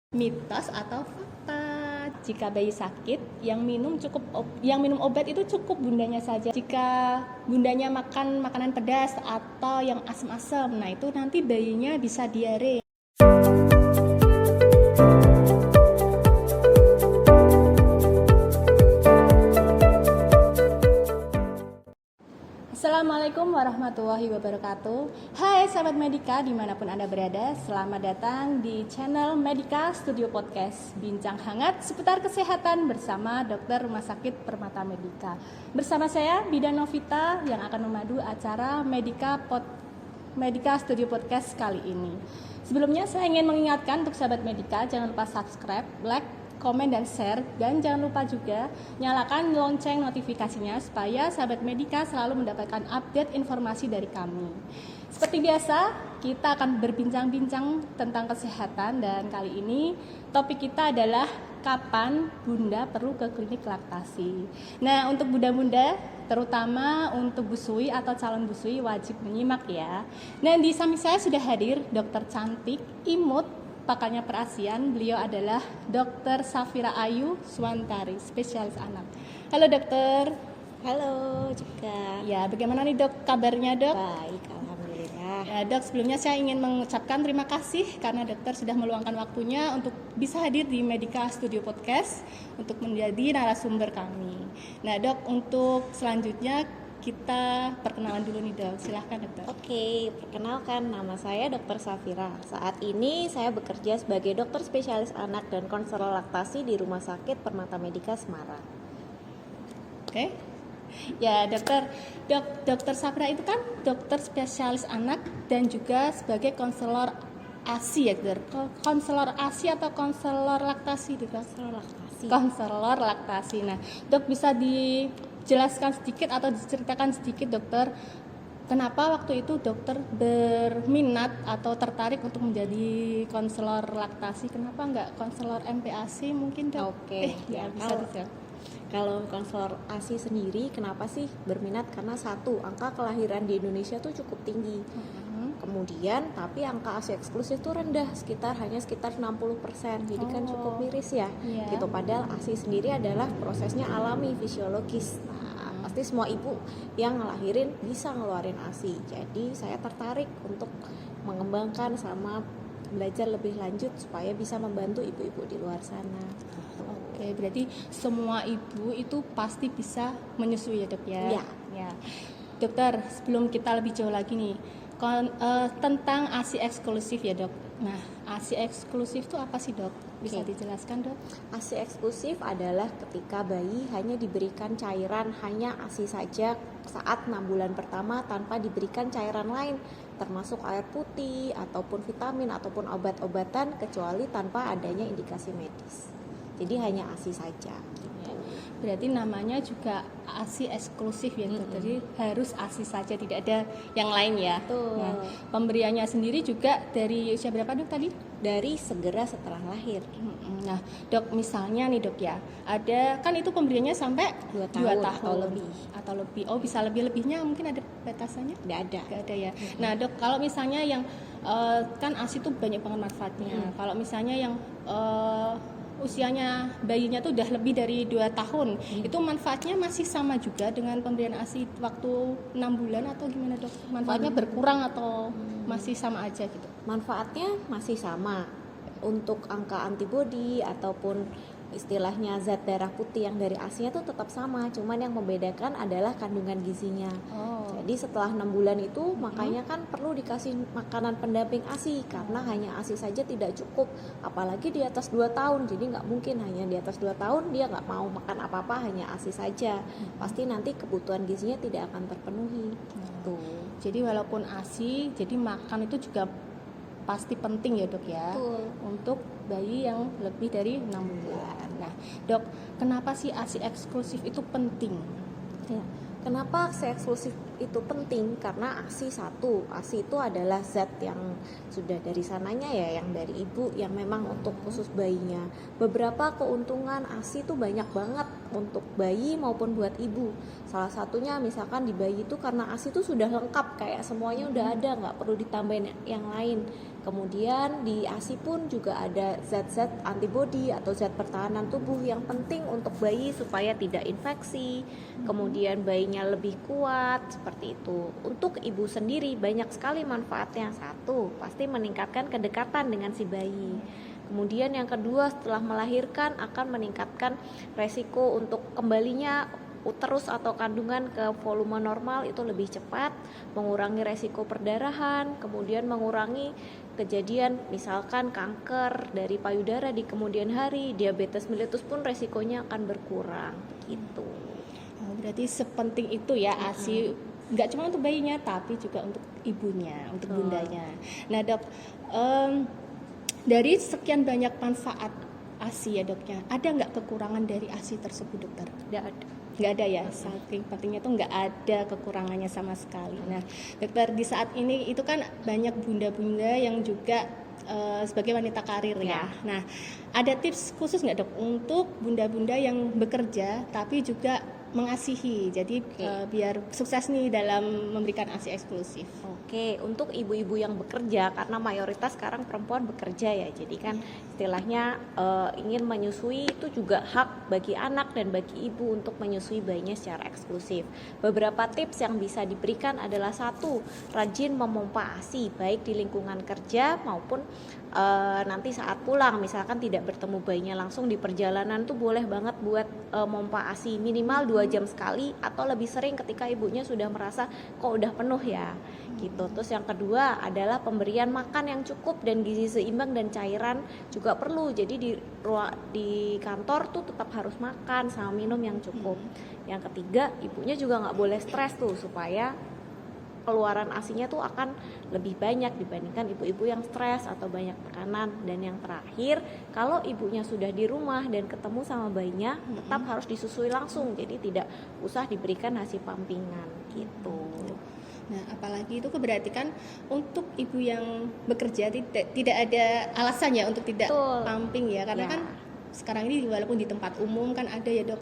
Mitos atau fakta? Jika bayi sakit, yang minum obat itu cukup bundanya saja. Jika bundanya makan makanan pedas atau yang asam-asam, nah itu nanti bayinya bisa diare. Assalamualaikum warahmatullahi wabarakatuh. Hai sahabat Medika dimanapun Anda berada, selamat datang di channel Medika Studio Podcast, bincang hangat seputar kesehatan bersama dokter Rumah Sakit Permata Medika. Bersama saya Bidan Novita yang akan memadu acara Medika Studio Podcast kali ini. Sebelumnya saya ingin mengingatkan untuk sahabat Medika, jangan lupa subscribe, like, komen dan share, dan jangan lupa juga nyalakan lonceng notifikasinya supaya sahabat Medika selalu mendapatkan update informasi dari kami. Seperti biasa, kita akan berbincang-bincang tentang kesehatan, dan kali ini topik kita adalah kapan bunda perlu ke klinik laktasi. Nah, untuk bunda-bunda, terutama untuk busui atau calon busui, wajib menyimak ya. Nah, di samping saya sudah hadir dokter cantik, imut, pakarnya perasian. Beliau adalah Dr. Safira Ayu Swantari, spesialis anak. Halo dokter. Halo juga. Ya, bagaimana nih dok kabarnya dok? Baik, alhamdulillah. Ya dok, sebelumnya saya ingin mengucapkan terima kasih karena dokter sudah meluangkan waktunya untuk bisa hadir di Medika Studio Podcast untuk menjadi narasumber kami. Nah dok, untuk selanjutnya kita perkenalan dulu nih dok, silahkan dokter. Oke, perkenalkan, nama saya Dr. Safira. Saat ini saya bekerja sebagai dokter spesialis anak dan konselor laktasi di Rumah Sakit Permata Medika Semarang. Oke. Ya dokter Safira itu kan dokter spesialis anak dan juga sebagai konselor ASI ya dokter. Konselor ASI atau konselor laktasi dokter? Konselor laktasi. Nah dok, bisa dijelaskan sedikit atau diceritakan sedikit dokter, kenapa waktu itu dokter berminat atau tertarik untuk menjadi konselor laktasi? Kenapa nggak konselor MPASI mungkin dok? Oke, Ya bisa dijawab. Kalau konselor ASI sendiri, kenapa sih berminat? Karena satu, angka kelahiran di Indonesia tuh cukup tinggi. Kemudian, tapi angka ASI eksklusif tuh rendah, sekitar 60%. Jadi kan cukup miris ya. Iya. Gitu. Padahal ASI sendiri adalah prosesnya alami, fisiologis. Nah, pasti semua ibu yang ngelahirin bisa ngeluarin ASI. Jadi saya tertarik untuk mengembangkan sama belajar lebih lanjut supaya bisa membantu ibu-ibu di luar sana. Oke, berarti semua ibu itu pasti bisa menyusui ya dok ya? Iya. Ya. Dokter, sebelum kita lebih jauh lagi nih, tentang ASI eksklusif ya dok. Nah, ASI eksklusif itu apa sih dok? Bisa dijelaskan dok? ASI eksklusif adalah ketika bayi hanya diberikan cairan hanya ASI saja saat 6 bulan pertama tanpa diberikan cairan lain, termasuk air putih ataupun vitamin ataupun obat-obatan, kecuali tanpa adanya indikasi medis. Jadi hanya ASI saja. Berarti namanya juga ASI eksklusif ya dok. Jadi harus ASI saja, tidak ada yang lain ya. Betul. Nah, pemberiannya sendiri juga dari usia berapa dok tadi? Dari segera setelah lahir. Nah dok, misalnya nih dok ya, ada kan itu pemberiannya sampai 2 tahun atau lebih. Oh, bisa lebih-lebihnya, mungkin ada batasannya? Tidak ada. Nggak ada ya. Nah dok, kalau misalnya yang kan ASI itu banyak banget manfaatnya. Kalau misalnya yang usianya bayinya tuh udah lebih dari 2 tahun, itu manfaatnya masih sama juga dengan pemberian ASI waktu 6 bulan atau gimana dok? Manfaatnya berkurang atau masih sama aja gitu? Manfaatnya masih sama. Untuk angka antibodi ataupun istilahnya zat darah putih yang dari ASI-nya tuh tetap sama, cuman yang membedakan adalah kandungan gizinya. Jadi setelah 6 bulan itu makanya kan perlu dikasih makanan pendamping ASI, karena hanya ASI saja tidak cukup, apalagi di atas 2 tahun. Jadi nggak mungkin hanya di atas 2 tahun dia nggak mau makan apa-apa, hanya ASI saja. Pasti nanti kebutuhan gizinya tidak akan terpenuhi. Tuh. Jadi walaupun ASI, jadi makan itu juga pasti penting ya dok ya. Betul. Untuk bayi yang lebih dari 6 bulan. Nah dok, kenapa sih ASI eksklusif itu penting? Ya. Kenapa ASI eksklusif itu penting? Karena ASI itu adalah zat yang sudah dari sananya ya, yang dari ibu, yang memang untuk khusus bayinya. Beberapa keuntungan ASI itu banyak banget untuk bayi maupun buat ibu. Salah satunya misalkan di bayi itu karena ASI itu sudah lengkap, kayak semuanya udah ada, nggak perlu ditambahin yang lain. Kemudian di ASI pun juga ada zat-zat antibodi atau zat pertahanan tubuh yang penting untuk bayi supaya tidak infeksi. Kemudian bayinya lebih kuat, seperti itu. Untuk ibu sendiri banyak sekali manfaatnya. Satu, pasti meningkatkan kedekatan dengan si bayi. Kemudian yang kedua, setelah melahirkan akan meningkatkan resiko untuk kembalinya uterus atau kandungan ke volume normal itu lebih cepat, mengurangi resiko perdarahan, kemudian mengurangi kejadian misalkan kanker dari payudara di kemudian hari, diabetes mellitus pun resikonya akan berkurang gitu. Oh, berarti sepenting itu ya ASI, nggak cuma untuk bayinya tapi juga untuk ibunya, untuk bundanya. Nah dok, dari sekian banyak manfaat ASI ya doknya, ada nggak kekurangan dari ASI tersebut dokter? Nggak ada ya, saking pentingnya tuh nggak ada kekurangannya sama sekali. Nah dokter, di saat ini itu kan banyak bunda-bunda yang juga sebagai wanita karir ya. Nah ada tips khusus nggak dok untuk bunda-bunda yang bekerja tapi juga mengasihi, jadi biar sukses nih dalam memberikan ASI eksklusif? Oke, untuk ibu-ibu yang bekerja, karena mayoritas sekarang perempuan bekerja ya, jadi kan istilahnya ingin menyusui itu juga hak bagi anak dan bagi ibu untuk menyusui bayinya secara eksklusif. Beberapa tips yang bisa diberikan adalah satu, rajin memompa ASI baik di lingkungan kerja maupun nanti saat pulang, misalkan tidak bertemu bayinya langsung di perjalanan tuh boleh banget buat mompa ASI minimal 2 jam sekali atau lebih sering ketika ibunya sudah merasa kok udah penuh ya gitu. Terus yang kedua adalah pemberian makan yang cukup dan gizi seimbang dan cairan juga perlu. Jadi di kantor tuh tetap harus makan sama minum yang cukup. Yang ketiga, ibunya juga nggak boleh stres tuh supaya keluaran ASInya tuh akan lebih banyak dibandingkan ibu-ibu yang stres atau banyak tekanan. Dan yang terakhir, kalau ibunya sudah di rumah dan ketemu sama bayinya, tetap harus disusui langsung, jadi tidak usah diberikan ASI pampingan gitu. Nah, apalagi itu berarti kan untuk ibu yang bekerja tidak ada alasan ya untuk tidak pumping ya, karena kan sekarang ini walaupun di tempat umum kan ada ya dok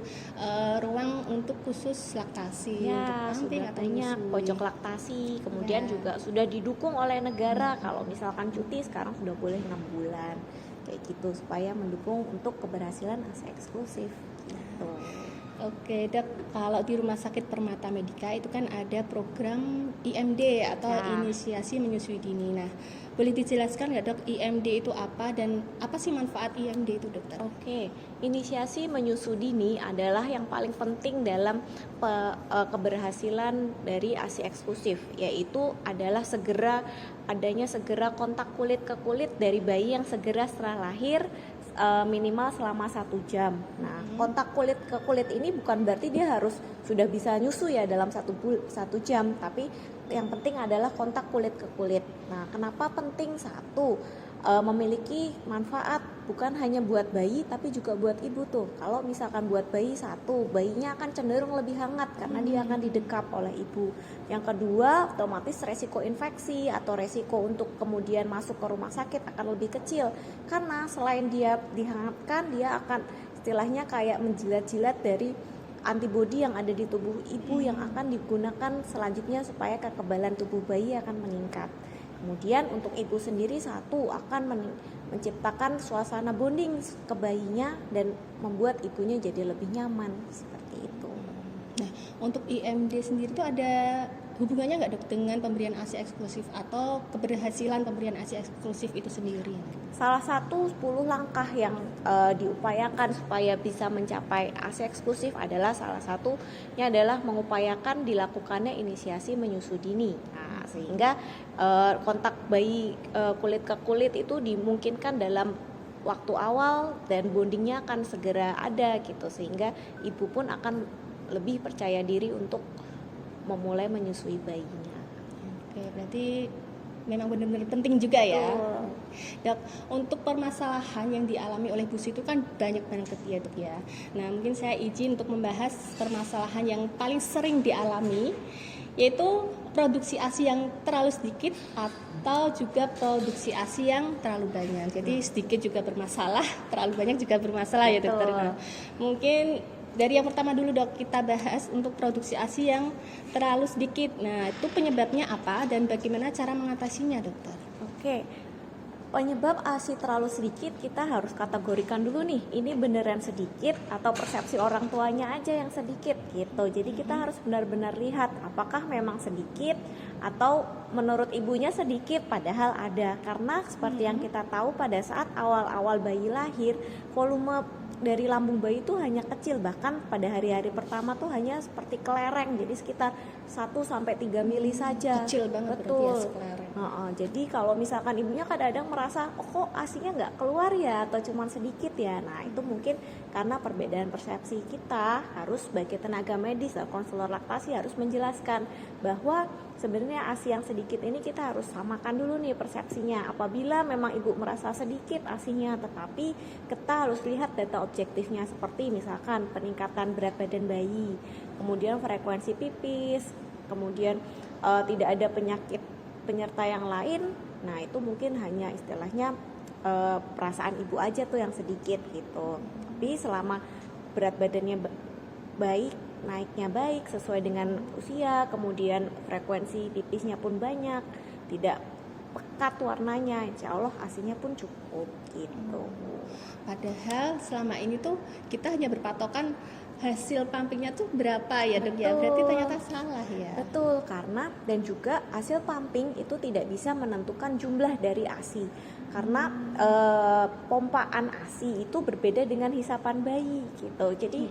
ruang untuk khusus laktasi, ya, untuk pumping atau menyusui. pojok laktasi, kemudian juga sudah didukung oleh negara. Kalau misalkan cuti sekarang sudah boleh 6 bulan kayak gitu supaya mendukung untuk keberhasilan ASI eksklusif gitu. Oke dok, kalau di Rumah Sakit Permata Medika itu kan ada program IMD atau inisiasi menyusui dini. Nah, boleh dijelaskan nggak dok IMD itu apa dan apa sih manfaat IMD itu dokter? Oke, inisiasi menyusui dini adalah yang paling penting dalam keberhasilan dari ASI eksklusif, yaitu adalah adanya segera kontak kulit ke kulit dari bayi yang segera setelah lahir, minimal selama 1 jam. Nah, kontak kulit ke kulit ini bukan berarti dia harus sudah bisa nyusu ya dalam 1 jam, tapi yang penting adalah kontak kulit ke kulit. Nah, kenapa penting? Satu, memiliki manfaat bukan hanya buat bayi tapi juga buat ibu tuh. Kalau misalkan buat bayi, satu, bayinya akan cenderung lebih hangat karena dia akan didekap oleh ibu. Yang kedua, otomatis resiko infeksi atau resiko untuk kemudian masuk ke rumah sakit akan lebih kecil karena selain dia dihangatkan, dia akan istilahnya kayak menjilat-jilat dari antibodi yang ada di tubuh ibu yang akan digunakan selanjutnya supaya kekebalan tubuh bayi akan meningkat. Kemudian untuk ibu sendiri, satu, akan menciptakan suasana bonding ke bayinya dan membuat ibunya jadi lebih nyaman, seperti itu. Nah, untuk IMD sendiri itu ada hubungannya nggak dok dengan pemberian ASI eksklusif atau keberhasilan pemberian ASI eksklusif itu sendiri? Salah satu 10 langkah yang diupayakan supaya bisa mencapai ASI eksklusif adalah salah satunya adalah mengupayakan dilakukannya inisiasi menyusui dini. Nah, sehingga kontak bayi kulit ke kulit itu dimungkinkan dalam waktu awal dan bondingnya akan segera ada gitu, sehingga ibu pun akan lebih percaya diri untuk memulai menyusui bayinya. Oke, berarti memang benar-benar penting juga ya. Dok, untuk permasalahan yang dialami oleh BUS itu kan banyak banget ya dok ya. Nah, mungkin saya izin untuk membahas permasalahan yang paling sering dialami, yaitu produksi ASI yang terlalu sedikit atau juga produksi ASI yang terlalu banyak. Jadi sedikit juga bermasalah, terlalu banyak juga bermasalah. Betul. Ya dokter. Nah, mungkin dari yang pertama dulu dok, kita bahas untuk produksi ASI yang terlalu sedikit. Nah, itu penyebabnya apa dan bagaimana cara mengatasinya dokter? Oke, Penyebab ASI terlalu sedikit kita harus kategorikan dulu nih, ini beneran sedikit atau persepsi orang tuanya aja yang sedikit gitu. Jadi kita harus benar-benar lihat apakah memang sedikit atau menurut ibunya sedikit padahal ada. Karena seperti yang kita tahu pada saat awal-awal bayi lahir, volume dari lambung bayi itu hanya kecil, bahkan pada hari-hari pertama tuh hanya seperti kelereng, jadi sekitar 1-3 mili saja. Kecil banget. Betul. Berarti ya sekelereng. Jadi kalau misalkan ibunya kadang-kadang merasa kok ASINya nggak keluar ya atau cuma sedikit ya, nah itu mungkin karena perbedaan persepsi. Kita harus sebagai tenaga medis atau konselor laktasi harus menjelaskan bahwa sebenarnya ASI yang sedikit ini kita harus samakan dulu nih persepsinya. Apabila memang ibu merasa sedikit ASINya, tetapi kita harus lihat data objektifnya seperti misalkan peningkatan berat badan bayi, kemudian frekuensi pipis, kemudian tidak ada penyakit penyerta yang lain. Nah itu mungkin hanya istilahnya perasaan ibu aja tuh yang sedikit gitu. Tapi selama berat badannya baik, naiknya baik sesuai dengan usia, kemudian frekuensi pipisnya pun banyak, tidak pekat warnanya, insya Allah ASINya pun cukup gitu. Padahal selama ini tuh kita hanya berpatokan hasil pumpingnya tuh berapa ya dok ya, berarti ternyata salah ya. Betul, karena dan juga hasil pumping itu tidak bisa menentukan jumlah dari ASI. Karena pompaan ASI itu berbeda dengan hisapan bayi gitu. Jadi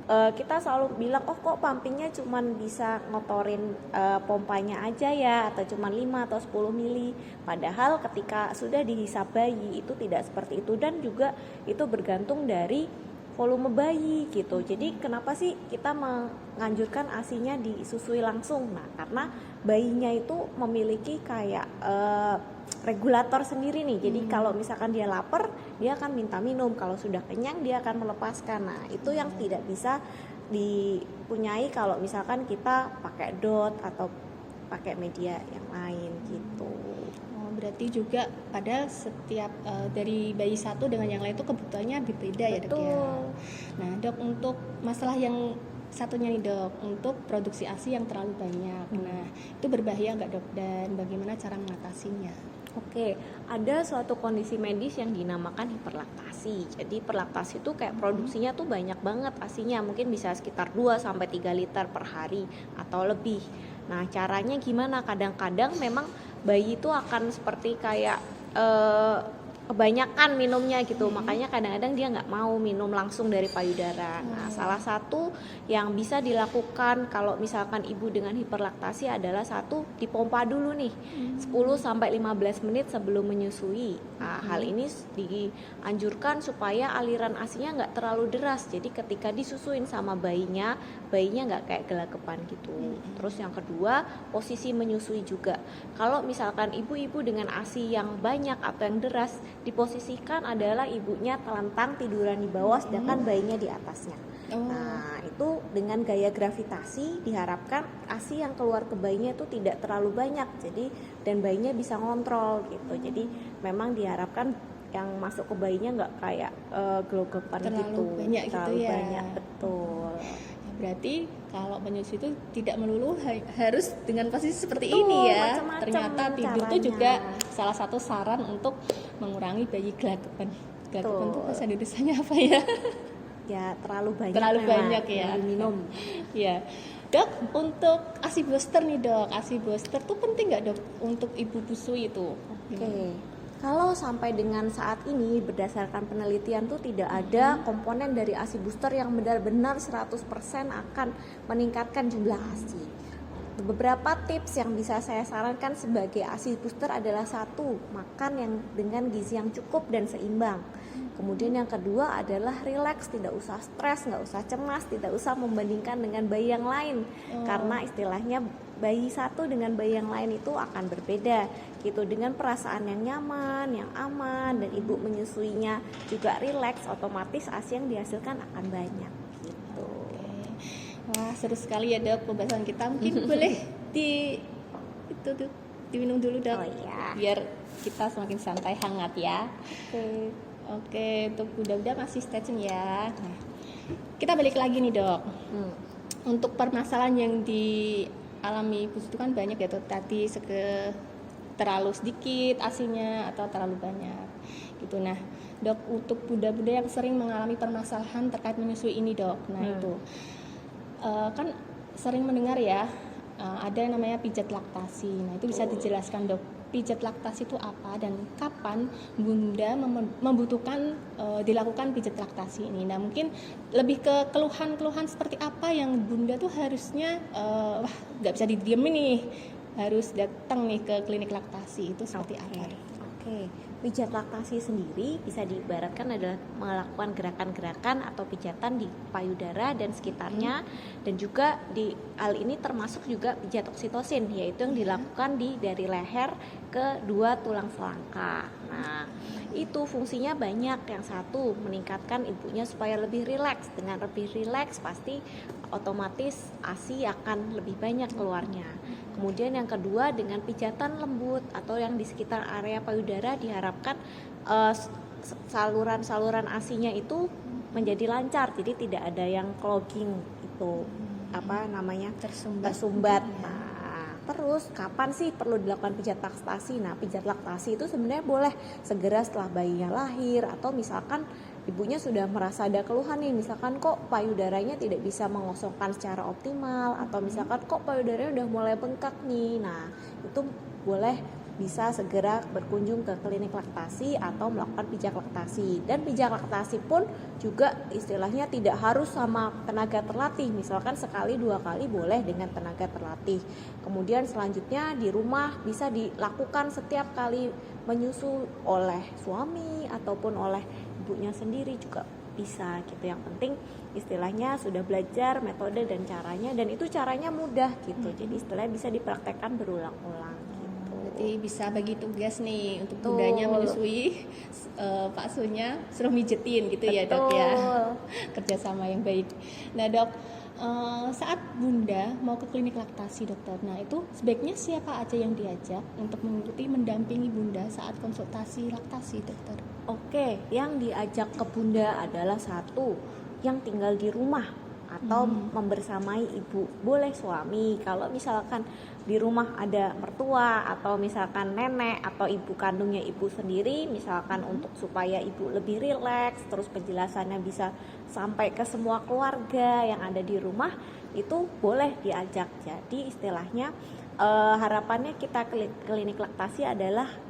kita selalu bilang kok pumpingnya cuma bisa ngotorin pompanya aja ya, atau cuma 5 atau 10 mili. Padahal ketika sudah dihisap bayi itu tidak seperti itu, dan juga itu bergantung dari volume bayi gitu. Jadi kenapa sih kita menganjurkan ASINya disusui langsung? Nah, karena bayinya itu memiliki kayak regulator sendiri nih. Jadi kalau misalkan dia lapar, dia akan minta minum. Kalau sudah kenyang, dia akan melepaskan. Nah, itu yang tidak bisa dipunyai kalau misalkan kita pakai dot atau pakai media yang lain gitu. Berarti juga padahal setiap dari bayi satu dengan yang lain itu kebutuhannya berbeda ya dok ya. Nah dok, untuk masalah yang satunya nih dok, untuk produksi ASI yang terlalu banyak, nah itu berbahaya nggak dok, dan bagaimana cara mengatasinya? Oke, ada suatu kondisi medis yang dinamakan hiperlaktasi. Jadi hiperlaktasi itu kayak produksinya tuh banyak banget ASINya, mungkin bisa sekitar 2-3 liter per hari atau lebih. Nah caranya gimana? Kadang-kadang memang bayi itu akan seperti kayak kebanyakan minumnya gitu, makanya kadang-kadang dia nggak mau minum langsung dari payudara. Nah salah satu yang bisa dilakukan kalau misalkan ibu dengan hiperlaktasi adalah satu, dipompa dulu nih 10-15 menit sebelum menyusui. Nah, hal ini dianjurkan supaya aliran ASINya nggak terlalu deras, jadi ketika disusuin sama bayinya nggak kayak gelagapan gitu. Terus yang kedua, posisi menyusui juga. Kalau misalkan ibu-ibu dengan ASI yang banyak atau yang deras, diposisikan adalah ibunya telentang tiduran di bawah sedangkan bayinya di atasnya. Nah itu dengan gaya gravitasi diharapkan ASI yang keluar ke bayinya itu tidak terlalu banyak, jadi dan bayinya bisa ngontrol gitu. Jadi memang diharapkan yang masuk ke bayinya nggak kayak gelagapan gitu, Banyak terlalu gitu ya. banyak, betul. Berarti kalau menyusui itu tidak melulu harus dengan posisi seperti Betul, ini ya. macam-macam Ternyata tidur itu caranya. juga salah satu saran untuk mengurangi bayi gelagapan. Gelagapan itu bahasa Indonesianya apa ya? Ya terlalu banyak. Terlalu memang banyak ya. yang diminum. Ya. Dok, untuk ASI booster nih dok, ASI booster tuh penting nggak dok untuk ibu busui itu? Oke. Kalau sampai dengan saat ini berdasarkan penelitian tuh tidak ada komponen dari ASI booster yang benar-benar 100% akan meningkatkan jumlah ASI. Beberapa tips yang bisa saya sarankan sebagai ASI booster adalah satu, makan yang dengan gizi yang cukup dan seimbang. Kemudian yang kedua adalah relax, tidak usah stres, nggak usah cemas, tidak usah membandingkan dengan bayi yang lain. Karena istilahnya bayi satu dengan bayi yang lain itu akan berbeda gitu, dengan perasaan yang nyaman, yang aman, dan ibu menyusuinya juga relax, otomatis ASI yang dihasilkan akan banyak gitu. Wah seru sekali ya dok pembahasan kita. Mungkin boleh diminum dulu dok. Oh iya. Biar kita semakin santai hangat ya. Oke. Oke, untuk Bunda masih stay tune ya. Nah, kita balik lagi nih dok. Untuk permasalahan yang dialami ibu itu kan banyak ya dok. Tadi terlalu sedikit ASINY-nya atau terlalu banyak gitu. Nah dok, untuk bunda-bunda yang sering mengalami permasalahan terkait menyusui ini dok, nah itu kan sering mendengar ya, ada yang namanya pijat laktasi. Nah itu bisa dijelaskan dok, pijat laktasi itu apa dan kapan bunda membutuhkan dilakukan pijat laktasi ini. Nah mungkin lebih ke keluhan-keluhan seperti apa yang bunda tuh harusnya wah nggak bisa didiemin nih, harus datang nih ke klinik laktasi, itu seperti apa? Oke, pijat laktasi sendiri bisa diibaratkan adalah melakukan gerakan-gerakan atau pijatan di payudara dan sekitarnya, dan juga di hal ini termasuk juga pijat oksitosin, yaitu yang dilakukan dari leher ke 2 tulang selangka. Nah, itu fungsinya banyak. Yang satu, meningkatkan ibunya supaya lebih rileks. Dengan lebih rileks pasti otomatis ASI akan lebih banyak keluarnya. Kemudian yang kedua, dengan pijatan lembut atau yang di sekitar area payudara diharapkan saluran-saluran ASI-nya itu menjadi lancar, jadi tidak ada yang clogging itu tersumbat. Nah, terus kapan sih perlu dilakukan pijat laktasi? Nah, pijat laktasi itu sebenarnya boleh segera setelah bayinya lahir, atau misalkan ibunya sudah merasa ada keluhan nih, misalkan kok payudaranya tidak bisa mengosongkan secara optimal, atau misalkan kok payudaranya udah mulai bengkak nih. Nah, itu boleh bisa segera berkunjung ke klinik laktasi atau melakukan pijat laktasi. Dan pijat laktasi pun juga istilahnya tidak harus sama tenaga terlatih, misalkan sekali 2 kali boleh dengan tenaga terlatih. Kemudian selanjutnya di rumah bisa dilakukan setiap kali menyusu oleh suami ataupun oleh ibunya sendiri juga bisa gitu. Yang penting istilahnya sudah belajar metode dan caranya, dan itu caranya mudah gitu. Jadi istilahnya bisa dipraktekkan berulang-ulang gitu. Berarti bisa bagi tugas nih untuk bundanya menyusui, Pak Sunya suruh mijetin gitu. Betul. Ya dok ya, kerjasama yang baik. Nah dok, saat bunda mau ke klinik laktasi dokter, nah itu sebaiknya siapa aja yang diajak untuk mengikuti mendampingi bunda saat konsultasi laktasi dokter? Oke, yang diajak ke bunda adalah satu yang tinggal di rumah atau membersamai ibu, boleh suami. Kalau misalkan di rumah ada mertua atau misalkan nenek atau ibu kandungnya ibu sendiri, misalkan untuk supaya ibu lebih rileks, terus penjelasannya bisa sampai ke semua keluarga yang ada di rumah, itu boleh diajak. Jadi istilahnya harapannya kita klinik laktasi adalah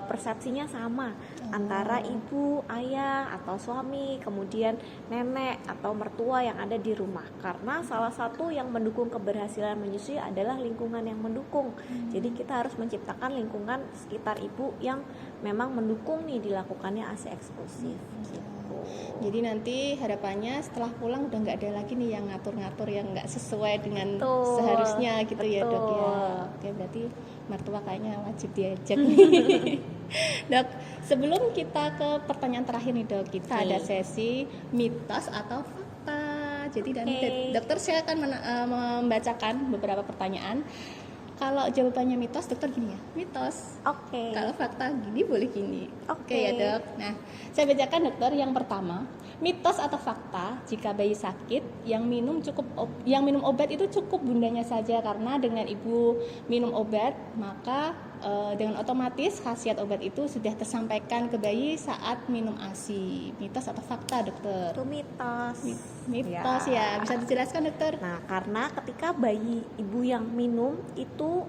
persepsinya sama antara ibu, ayah, atau suami, kemudian nenek atau mertua yang ada di rumah. Karena salah satu yang mendukung keberhasilan menyusui adalah lingkungan yang mendukung. Jadi kita harus menciptakan lingkungan sekitar ibu yang memang mendukung nih dilakukannya ASI eksklusif gitu. Jadi nanti harapannya setelah pulang udah nggak ada lagi nih yang ngatur-ngatur yang nggak sesuai dengan seharusnya gitu. Betul. Ya dok ya. Oke, berarti mertua kayaknya wajib diajak nih. Dok, sebelum kita ke pertanyaan terakhir nih dok, kita ada sesi mitos atau fakta. Jadi nanti dokter saya akan membacakan beberapa pertanyaan. Kalau jawabannya mitos, dokter gini ya, mitos. Oke. Kalau fakta gini, boleh gini. Oke ya dok. Nah, saya bacakan dokter. Yang pertama, mitos atau fakta jika bayi sakit yang minum obat itu cukup bundanya saja, karena dengan ibu minum obat maka dengan otomatis khasiat obat itu sudah tersampaikan ke bayi saat minum ASI. Mitos atau fakta dokter? Itu mitos. Mitos ya. Bisa dijelaskan dokter? Nah, karena ketika bayi ibu yang minum itu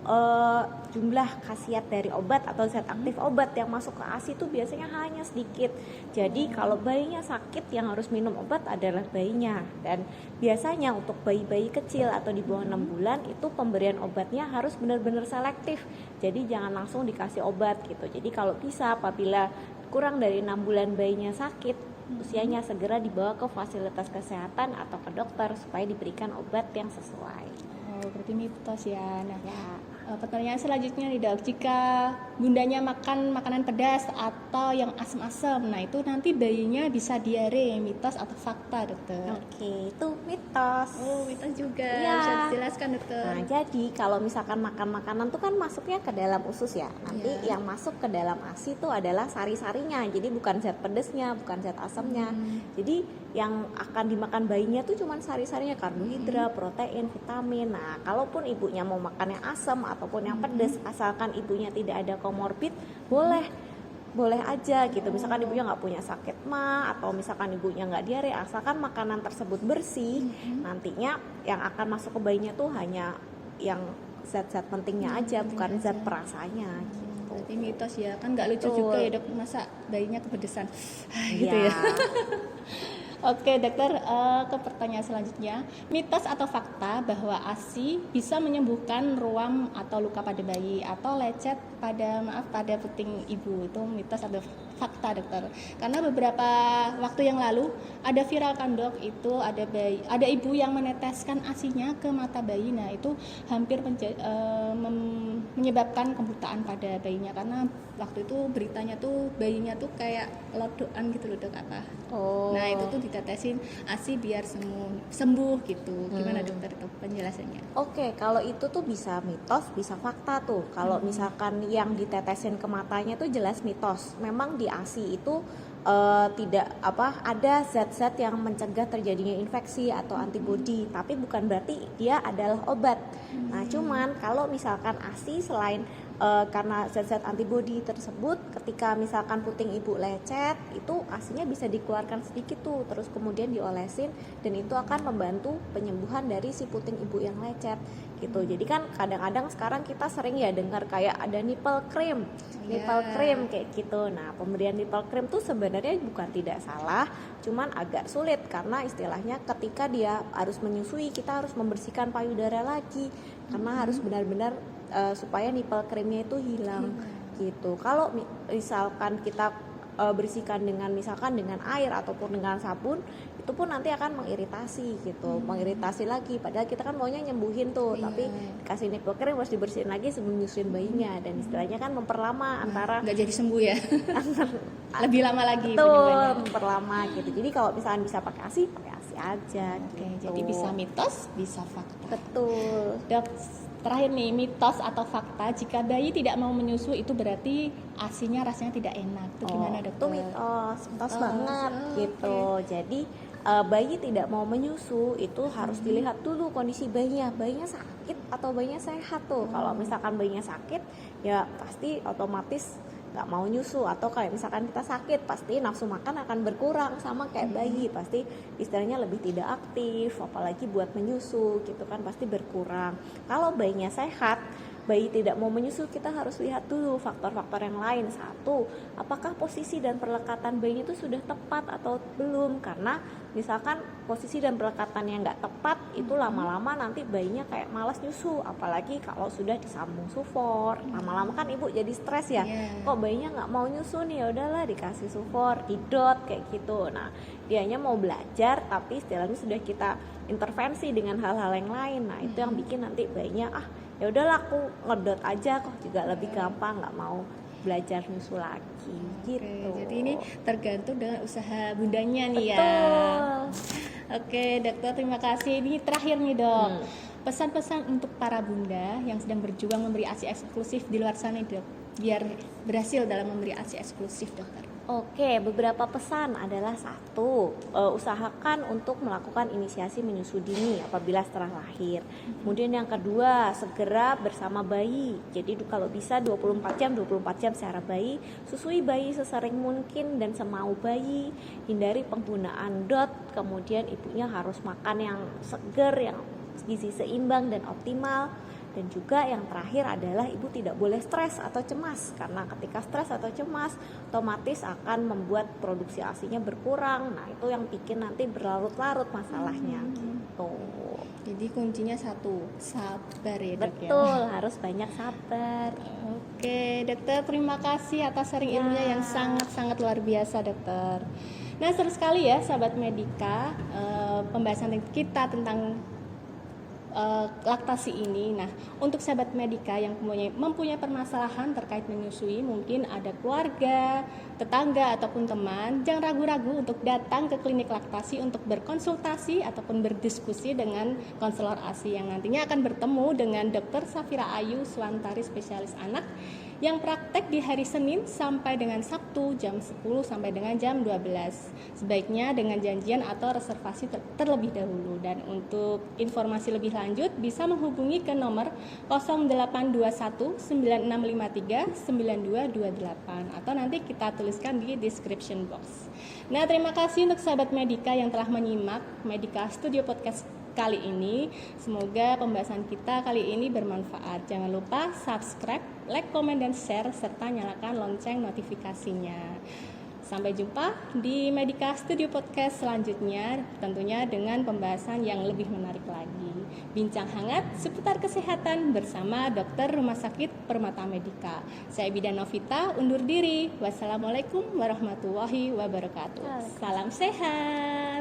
jumlah khasiat dari obat atau zat aktif obat yang masuk ke ASI itu biasanya hanya sedikit. Jadi kalau bayinya sakit yang harus minum obat adalah bayinya. Dan biasanya untuk bayi-bayi kecil atau di bawah 6 bulan itu pemberian obatnya harus benar-benar selektif. Jadi jangan langsung dikasih obat gitu. Jadi kalau bisa apabila kurang dari 6 bulan bayinya sakit, usianya segera dibawa ke fasilitas kesehatan atau ke dokter supaya diberikan obat yang sesuai. Oh, berarti mitos ya. Nah, pertanyaan selanjutnya nih dok, jika bundanya makan makanan pedas atau yang asam-asam, nah itu nanti bayinya bisa diare, mitos atau fakta dokter? Oke, itu mitos. Oh, mitos juga. Ya. Bisa dijelaskan dokter? Nah, jadi kalau misalkan makan makanan tuh kan masuknya ke dalam usus ya. Nanti yang masuk ke dalam ASI itu adalah sari-sarinya. Jadi bukan zat pedesnya, bukan zat asamnya. Jadi yang akan dimakan bayinya tuh cuma sari-sarinya, karbohidrat, protein, vitamin. Nah, kalaupun ibunya mau makannya asam ataupun yang pedas, asalkan ibunya tidak ada komorbid, boleh aja gitu. Misalkan ibunya nggak punya sakit mah, atau misalkan ibunya nggak diare, asalkan makanan tersebut bersih, nantinya yang akan masuk ke bayinya tuh hanya yang zat-zat pentingnya aja, bukan zat perasanya gitu. Berarti mitos ya, kan nggak lucu juga ya dok, masa bayinya kepedesan gitu Iya. ya. Oke dokter, ke pertanyaan selanjutnya, mitos atau fakta bahwa ASI bisa menyembuhkan ruam atau luka pada bayi atau lecet pada puting ibu, itu mitos atau fakta dokter? Karena beberapa waktu yang lalu ada viral kan dok, itu ada ibu yang meneteskan ASINya ke mata bayi, nah itu hampir menyebabkan kebutaan pada bayinya, karena waktu itu beritanya tuh bayinya tuh kayak lodokan gitu loh dok, apa? Nah itu tuh ditetesin ASI biar sembuh gitu. Gimana dokter itu penjelasannya? Oke, kalau itu tuh bisa mitos, bisa fakta tuh. Kalau misalkan yang ditetesin ke matanya tuh jelas mitos. Memang di ASI itu tidak ada zat-zat yang mencegah terjadinya infeksi atau antibodi, tapi bukan berarti dia adalah obat. Nah, cuman kalau misalkan ASI selain karena zat-zat antibodi tersebut, ketika misalkan puting ibu lecet, itu ASINya bisa dikeluarkan sedikit tuh, terus kemudian diolesin, dan itu akan membantu penyembuhan dari si puting ibu yang lecet gitu. Jadi kan kadang-kadang sekarang kita sering ya dengar kayak ada nipple cream kayak gitu. Nah, pemberian nipple cream tuh sebenarnya bukan tidak salah, cuman agak sulit karena istilahnya ketika dia harus menyusui, kita harus membersihkan payudara lagi, karena harus benar-benar supaya nipple creamnya itu hilang gitu. Kalau misalkan kita bersihkan dengan air ataupun dengan sabun, itu pun nanti akan mengiritasi gitu, mengiritasi lagi. Padahal kita kan maunya nyembuhin tuh, tapi kasih nipple cream harus dibersihin lagi sebelum nyusuin bayinya, dan istilahnya kan memperlama antara nggak jadi sembuh ya. Lebih lama lagi betul, memperlama gitu. Jadi kalau misalkan bisa pakai ASI aja. Oke, gitu. jadi bisa mitos, bisa fakta. Betul. Dok, terakhir nih, mitos atau fakta jika bayi tidak mau menyusu itu berarti ASINya rasanya tidak enak. Itu gimana dokter? Itu mitos banget gitu. Jadi bayi tidak mau menyusu itu harus dilihat dulu kondisi bayinya sakit atau bayinya sehat tuh. Kalau misalkan bayinya sakit, ya pasti otomatis nggak mau nyusu, atau kayak misalkan kita sakit pasti nafsu makan akan berkurang, sama kayak bayi pasti istilahnya lebih tidak aktif, apalagi buat menyusu gitu kan pasti berkurang. Kalau bayinya sehat, bayi tidak mau menyusu, kita harus lihat dulu faktor-faktor yang lain. Satu, apakah posisi dan perlekatan bayi itu sudah tepat atau belum? Karena misalkan posisi dan pelekatan yang nggak tepat, itu lama-lama nanti bayinya kayak malas nyusu, apalagi kalau sudah disambung sufor. Lama-lama kan ibu jadi stres ya, kok bayinya nggak mau nyusu nih, ya udahlah dikasih sufor, didot kayak gitu. Nah, dianya mau belajar tapi istilahnya sudah kita intervensi dengan hal-hal yang lain. Nah, itu yang bikin nanti bayinya ya udahlah aku ngedot aja, kok juga lebih gampang, nggak mau belajar nyusu lagi gitu. Jadi ini tergantung dengan usaha bundanya nih ya. Oke dokter, terima kasih. Ini terakhir nih dok, pesan-pesan untuk para bunda yang sedang berjuang memberi ASI eksklusif di luar sana dok, biar berhasil dalam memberi ASI eksklusif dokter. Oke, beberapa pesan adalah satu, usahakan untuk melakukan inisiasi menyusu dini apabila setelah lahir. Kemudian yang kedua, segera bersama bayi. Jadi kalau bisa 24 jam secara bayi, susui bayi sesering mungkin dan semau bayi. Hindari penggunaan DOT, kemudian ibunya harus makan yang segar, yang gizi seimbang dan optimal. Dan juga yang terakhir adalah ibu tidak boleh stres atau cemas, karena ketika stres atau cemas otomatis akan membuat produksi ASINya berkurang. Nah, itu yang bikin nanti berlarut-larut masalahnya gitu. Jadi kuncinya satu, sabar ya dok. Betul, harus banyak sabar. Oke dokter, terima kasih atas sharing ilmunya yang sangat-sangat luar biasa dokter. Nah, seru sekali ya sahabat Medika, pembahasan kita tentang laktasi ini. Nah, untuk sahabat Medika yang mempunyai permasalahan terkait menyusui, mungkin ada keluarga, tetangga ataupun teman, jangan ragu-ragu untuk datang ke klinik laktasi untuk berkonsultasi ataupun berdiskusi dengan konselor ASI yang nantinya akan bertemu dengan Dr. Safira Ayu Swantari, spesialis anak yang praktek di hari Senin sampai dengan Sabtu jam 10 sampai dengan jam 12. Sebaiknya dengan janjian atau reservasi terlebih dahulu. Dan untuk informasi lebih lanjut bisa menghubungi ke nomor 0821 9653 9228 atau nanti kita tuliskan di description box. Nah, terima kasih untuk sahabat Medika yang telah menyimak Medika Studio Podcast kali ini. Semoga pembahasan kita kali ini bermanfaat. Jangan lupa subscribe, like, komen, dan share serta nyalakan lonceng notifikasinya. Sampai jumpa di Medika Studio Podcast selanjutnya, tentunya dengan pembahasan yang lebih menarik lagi. Bincang hangat seputar kesehatan bersama Dokter Rumah Sakit Permata Medika. Saya Bidan Novita undur diri. Wassalamualaikum warahmatullahi wabarakatuh. Salam sehat.